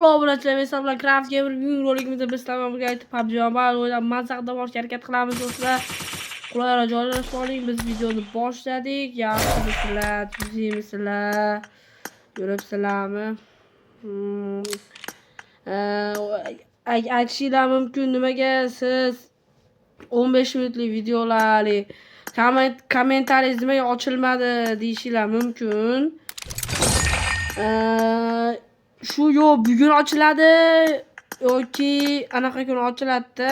Obunachilar bilan Craft Gamer bugungi roligimizda biz sizlar bilan birga PUBG Mobile o'ynab mazza qilishga harakat qilamiz do'stlar. Qulayroq joylashib oling. Biz videoni boshladik. Yaxshimisizlar, tuzingmisizlar? Yuribsizlarmi? Aytishinglar mumkin nimaga siz 15 minutlik videolarni kommentariyingiz nimaga ochilmadi deyishinglar mumkin. Shu yo bugun ochiladi yoki anaqa kun ochiladi.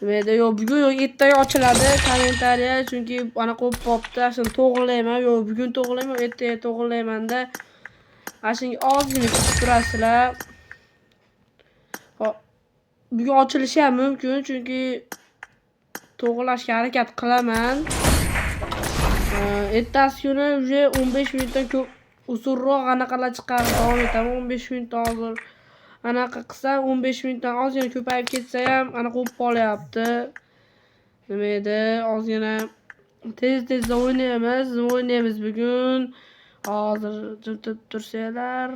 Nimaga yo bugun yo ertaga ochiladi kommentariya, chunki anaqa bo'lib qopti. Shuni to'g'rilayman, yo bugun to'g'rilayman, ertaga to'g'rilaymanda. Ashunga ozgina kutib turasizlar. Hop. Bugun ochilishi ham mumkin, chunki to'g'rilashga harakat qilaman. Ertasi kuni uje 15 minutdan ko'p uzunroq anaqalar chiqarib davom etaman. 15 minutdan hozir anaqa qilsam 15 minutdan ozgina ko'payib ketsa ham anaqa bo'lib qolyapti. Nima edi? Ozgina tez o'ynaymiz bugun. Hozir jim tursanglar.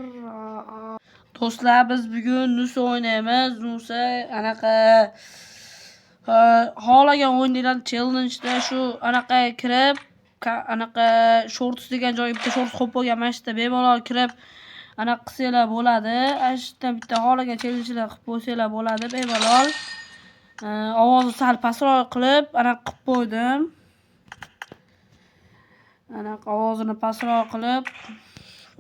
Do'stlar, biz bugun Nusa o'ynaymiz. Nusa anaqa xohlagan o'yinlar challenge-da shu anaqa kirib anaqa shorts degan joyga bitta shorts qo'yib qo'ygan. Mana shu yerda bemalol kirib anaqa qilsanglar bo'ladi. Ashdan bitta xohlagan challenge'lar qilib qo'ysanglar bo'ladi bemalol. Ovozni sal pastroq qilib anaqa qilib qo'ydim. Anaqa ovozini pastroq qilib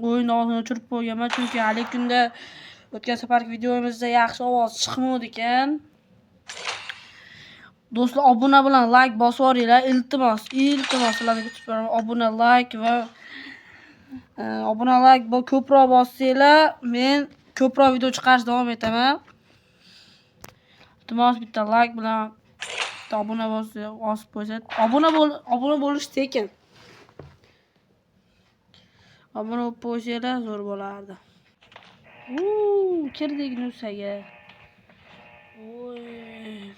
o'yin ovozini o'chirib qo'yganman, chunki hali kunda o'tgan safargi videomizda yaxshi ovoz chiqmadi ekan. Do'stlar, obuna bilan like bosib yuboringlar. Iltimos sizlarga kutib qo'yaman. Obuna, like va ko'proq bossanglar, men ko'proq video chiqarishga davom etaman. Iltimos bitta like bilan bitta obuna bosib qo'ysa, obuna bo'lish tekin. Obuna bo'lib qo'ysanglar zo'r bo'lardi. Kirdik Nusaga.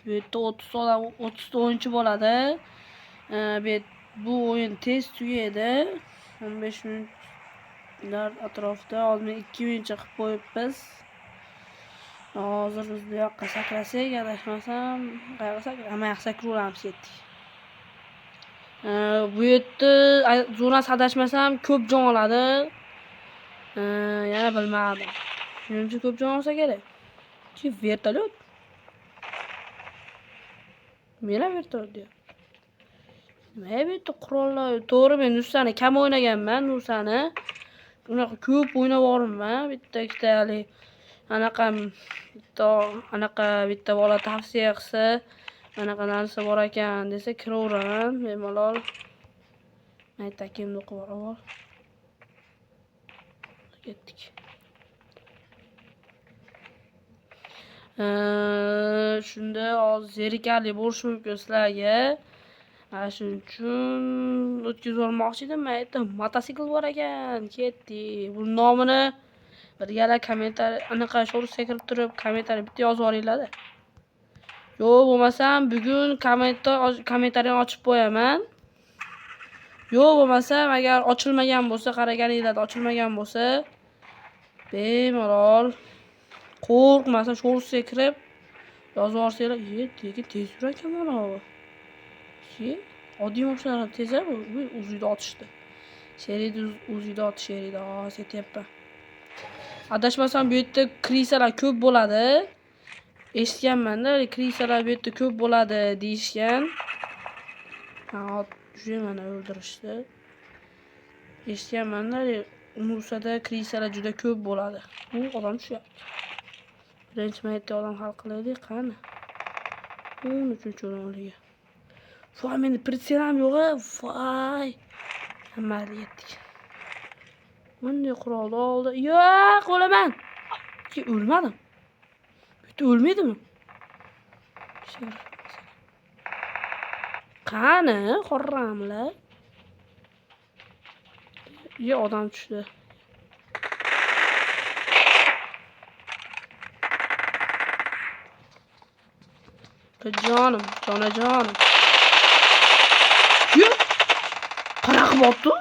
Bu yerda 30 o'yinchi bo'ladi. Bu o'yin tez tugaydi. 15 minutlar atrofida. Hozir 2 minutcha qilib qo'yibmiz. Hozir biz bu yoqqa sakrasak, adashmasam, qayerga sakraveramiz ketdik. Bu yerda zonasi adashmasam ko'p jon oladi. Yana bilmadim. Menimcha ko'p jon olsa kerak. Ki vertolyot. Mera vertolyot diyor. Nima bu yerda qurollar? To'g'ri, men Nusani kam o'ynaganman, Nusani. Unaqa ko'p o'ynab olmadim. Bitta ikkitali bitta bola tavsiya qilsa, anaqa narsa bor ekan desa kiraveraman bemalol. Aytakimni qilib ol. Ketdik. Shunda hozir zerikarli bo'lishi mumkin sizlarga. Shuning uchun o'tkazib olmoqchi edim. Men aytdim, mototsikl bor ekan, ketdik. Bu nomini birgalar kommentariy anaqa shortga kirib turib kommentariy bitta yozib olinglar-da. Yo bo'lmasam bugun kommentariyni ochib qo'yaman. Yo bo'lmasam agar ochilmagan bo'lsa, qaraganinglarda ochilmagan bo'lsa, bemalol qo'rqmasdan shortga kirib yozib olsanglar, lekin tez yurar ekan mana bu. Oddiy mashinalar tezar bu uzida otishdi. Sherida uzida otish sherida setyapman. Adashmasam bu yerda krisalar ko'p bo'ladi. Eshitganman-da, krisalar bu yerda ko'p bo'ladi deyishgan. Juda mana o'ldirishdi. Eshitganman-da, Nusada krisalar juda ko'p bo'ladi. Bu odam tushyapti. Birinchi maytda odam hal qilaylik, qani. 13-o'rinliga. Voy, meni pritselam yo'q-a? Voy. Hammani yetdik. Bunday qurolni oldi. Yo'q, o'laman. O'lmadim. Bitta o'lmaydimi? Qani, qorramlar. Odam tushdi. Jonajonim. Yo'q. Qanaqa bo'pti?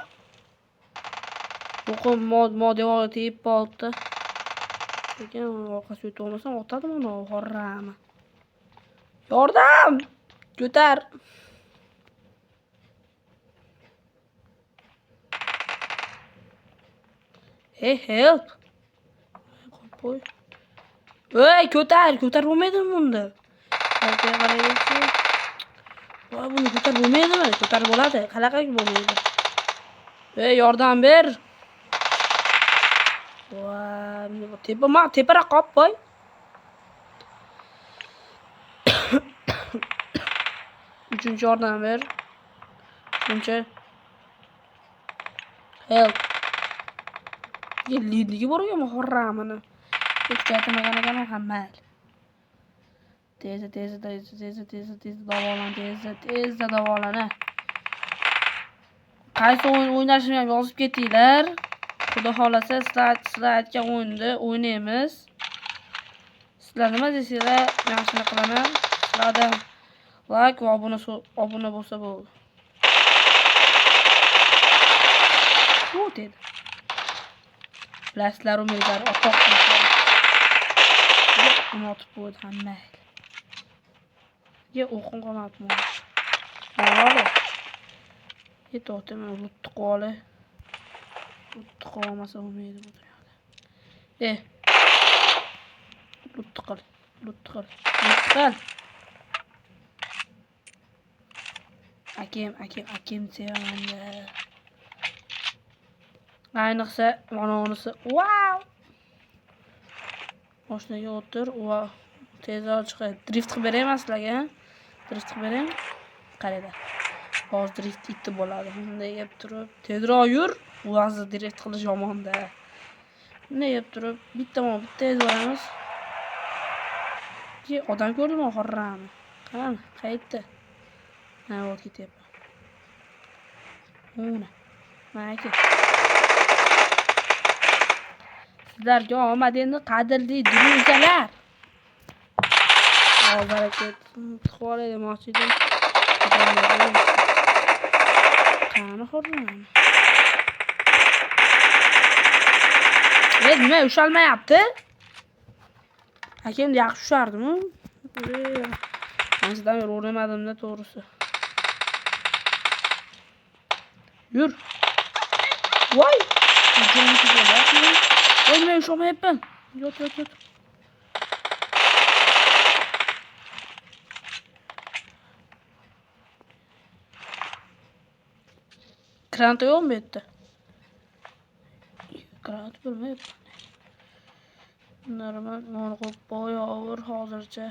O'qim mod devorga tegib qoldi. Lekin orqasi o'tib olmasam otadi mana horrami. Yordam! Ko'tar. Hey, help. Qo'y. Ey, ko'tar bo'lmaydimi bunda? Qaraychi. Voy, buni ko'tar bo'lmaydimi? Ko'tar bo'ladi. Qanaqa bo'lmaydi? Ey, yordam ber. Voy, teparoq qolib qo'y. Uchinchi yordam ber. Uchinchi. Help. Lidigi bor ekan horramini. Hech qaytamagan hamma. Tezda davolan. Qaysi o'yin o'ynashimni ham yozib ketinglar. Xudo xolasa sizlar aytgan o'yinni o'ynaymiz. Sizlar nima deysizlar, men shuni qilaman. Sizlardan like va obuna bo'lsa bo'ldi. Bu dedi. Bilasizlar umidlar otoqlar. Uni otib qo'ydi hamma. Ye o'qin qolmabmi? Mana. Yet otimi rutni qoli. Rutni qolmasa bo'lmaydi bu dunyoda. Rutni qil. Akim sevaman-da. Ayniqsa onasi. Wow! Mashinaga o'tir va tezroq chiqay. Drift qilib beraymi sizlarga? Drift qilib beray. Qaranglar. Hozir drift itib bo'ladi. Bunday yeb turib, tezroq yur. O'zi drift qilish yomon-da. Bunday yeb turib, bitta tez boramiz. Odam ko'rdimmi horrami? Qani, qaytdi. Mana o'tib ketyapman. Mana. Sizlarga omad endi qadrli druzyalar. Barakat. Xole demoqchi edim. Qani horrami? Nima ushalmayapti? Akam yaxshi ushardimi? Men sizdan o'rnamadim-da to'g'risi. Yur. Voy! Voy, men ushlamayapman. Yot. Krant yo'qmi bu yerda? Krant bo'lmayapti. Normal non qo'yib qo'yaver hozircha.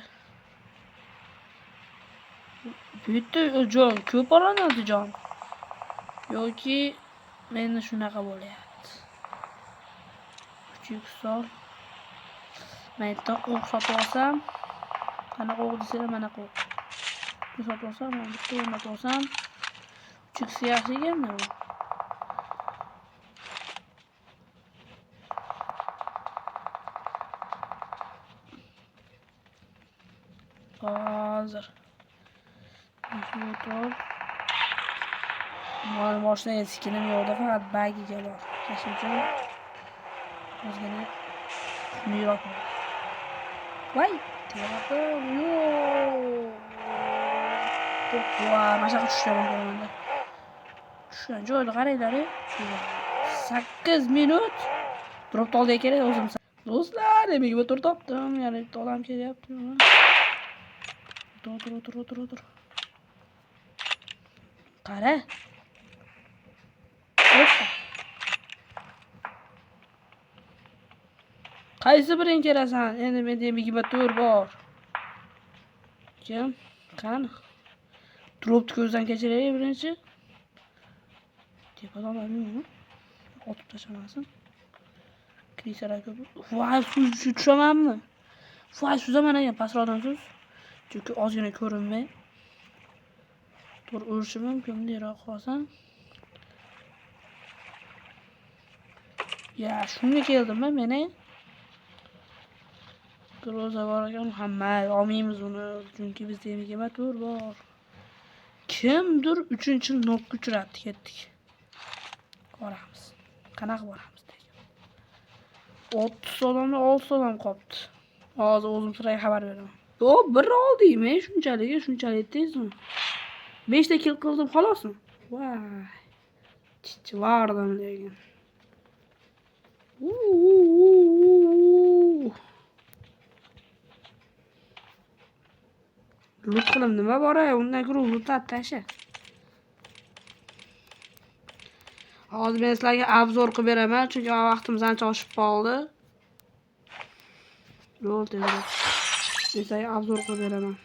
Bu yerda jon ko'p olinadi jon. Yoki meni shunaqa bo'lyapti. Kuchuk sol. Men bitta o'q sotib olsam, qanaqa o'q desanglar mana o'q. Bu sotib olsam, men bitta o'rnatib olsam, kuchuk yaxshi ekan-da bu. Hozir. Motor. Mana mashinaga sikinim yo'qda, faqat bagiga bor. Shuning uchun o'zgina xuniyroq. Voy, terapi yo'q. Voy, mashaqqat tushganman. Tushgan joyda qaranglar. 8 minut turib qoldi kerak o'zim. Do'stlar, nimaga motor topdim? Yana bitta odam kelyapti. O'tir. Qara. Qaysi biring kelasan? Endi menda 24 bor. Kim? Qani? Turibdi ko'zdan kechiray birinchi. Tepadan olmaymi? Otib tashlamasin. Krisalar ko'p. Voy, tushamanmi? Voy, suzaman ekan pastroqdan suz. Chunki ozgina ko'rinmay. To'g'ri urishim mumkin, deyroq qolsam. Ya, shunga keldim-mi meni? Groza bor ekan, hamma olmaymiz uni, chunki bizda 24 bor. Kimdir 3-yil nokka uchratdi, ketdik. Boramiz. Qanaqa boramiz degan. 30 so'mdan 6 so'm qopti. Hozir o'zim sizlarga xabar beraman. Yo, bir oldingmi? Shunchalik tezmi? 5 ta kill qildim xolosmi? Voy. Chichvardim lekin. Lut qilim nima bor undan ko'ra lutlar tasha. Hozir men sizlarga obzor qilib beraman, chunki vaqtimiz ancha oshib qoldi. Yo'l tezroq. Men sizlarga obzor qilib beraman.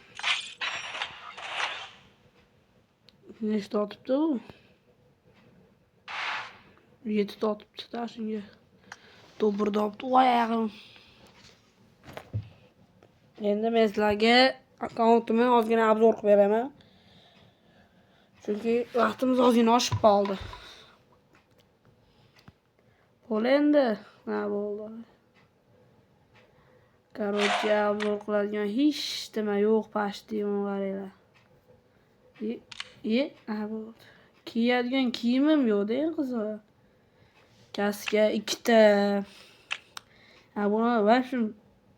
Nechta otibdi u? 7 ta otibdi shunga. To'g'ri topdi. Voy ayog'im. Endi men sizlarga akkauntimni ozgina obzor qilib beraman. Chunki vaqtimiz ozgina oshib qoldi. Bo'l endi. Ha, bo'ldi. Короче, obzor qiladigan hech nima yo'q pashti qaranglar. Ha, bo'ldi. Kiyadigan kiyimim yo'q-da, qizlar. Kaska 2 ta. Ha, buni vashim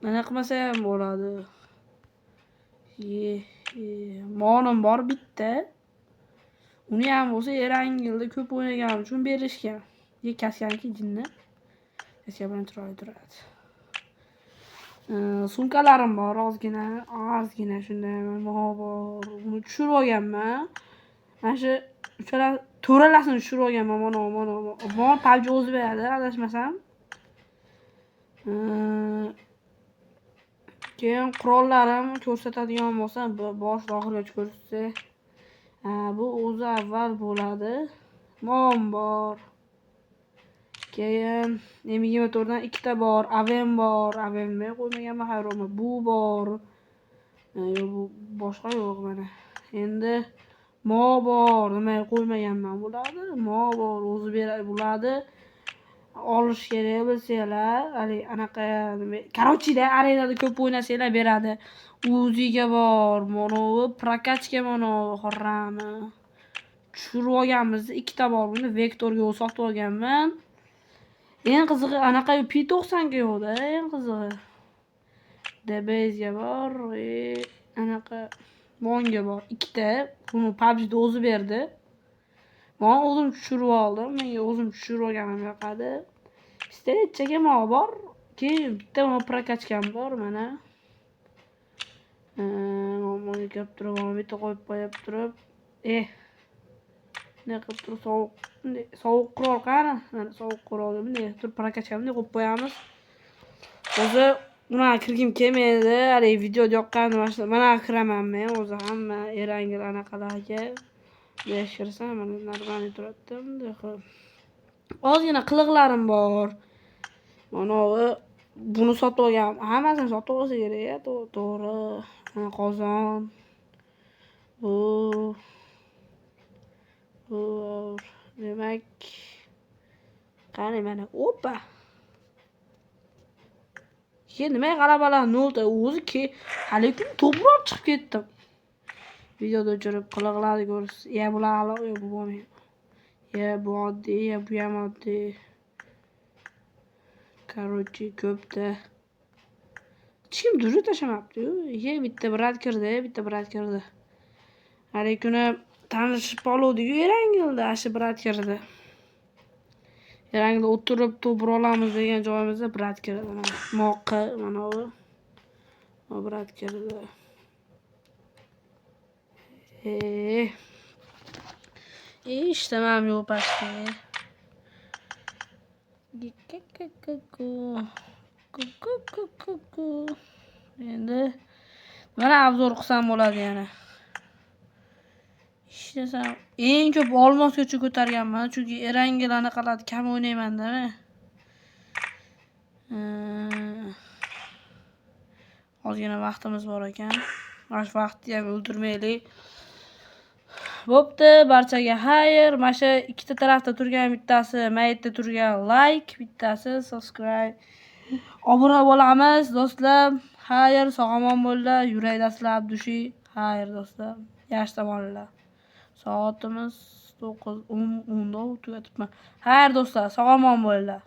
mana qilmasa ham bo'ladi. Monim bor bitta. Uni ham bo'lsa Erangilda ko'p o'ynaganim uchun berishgan. Kaskaniki jinni. Kaska bilan chiroyli turadi. Sumkalarim bor ozgina shunday bor. Uni tushirib olganman. Mana shu to'ralasini tushirib olganman. Mana. Bor PUBG o'zi beradi, adashmasam. Keyin qurollarim ko'rsatadigan bo'lsa, bosh oxirigacha ko'rsatsa. Bu o'zi avval bo'ladi. Mom bor. Keyin M24 dan 2 ta bor, AVM bor. AVMni qo'ymaganman, hayronman. Bu bor. Yo'q, bu boshqa yo'q mana. Endi mo bor, nima qo'ymaganman bo'ladi. Mo bor, o'zi beradi bo'ladi. Olish kerak bilsanglar, anaqa Короче-da arenada ko'p o'ynasanglar beradi. Uziga bor, monovi prokatga monovi xorrami. Tushirib olganmiz, 2 ta bor. Buni Vektorga sotib olganman. Eng qizig'i anaqa P90 ga yo'qda, eng qizig'i. DBSga bor, anaqa Monga bor. 2 ta. Buni PUBG'da o'zi berdi. Men o'zim tushirib oldim. Menga o'zim tushirib olganim yoqadi. Pistoletchaga bor. Keyin bitta prokatcham bor mana. Mana kelib turib, bitta qo'yib turib. Ne qilib turib sovuq qurol qani? Mana sovuq qurol bunday turib prokatchamni qo'yib qo'yamiz. O'zi buna kirgim kelmaydi. Video yoqqani mana kiraman men o'zi hamma Erangil anaqalarga. Besh kirsam mana normali turibdi. Bunday qilib. Ozgina qiliqlarim bor. Mana buni sotib olgan. Hammasini sotib olsa kerak, to'g'ri. Mana qozon. Demak, qani mana opa. Nima g'alabalar 0 ta o'zi hali kun to'g'ri chiqib ketdim. Videoda o'chirib qiliqlarni ko'rsiz. Bular aloqa yo'q, bu bo'lmaydi. Bu oddiy, bu ham oddiy. Короче, ko'pda. Hech kim durja tashamabdi-yu. Bitta brat kirdi. Hali kuni tanishib qoluvdik-ku Erangilda, ashi brat kirdi. Erangilda o'tirib to'g'ri olamiz degan joyimizda brat kirdi. Moqqa mana bu. O brat kirdi. Tamam yo'q pastda. Endi mana obzor qilsam bo'ladi yana. Ishlasam eng ko'p olmosgacha ko'targanman, chunki Erangil anaqalarni kam o'ynayman-da. Ozgina vaqtimiz bor ekan. Mana shu vaqtni ham o'ldirmaylik. Bo'pti, barchaga xayr. Mana shu ikkita tarafda turgan bittasi mayitda turgan like, bittasi subscribe. Obuna bo'lamiz do'stlar. Xayr, sog'-omon bo'linglar. Yurakdasizlar Abdushi. Xayr do'stlar. Yaxshi tomonlar. Soatimiz 9:10 tugatibman. Xayr do'stlar, sog'-omon bo'linglar.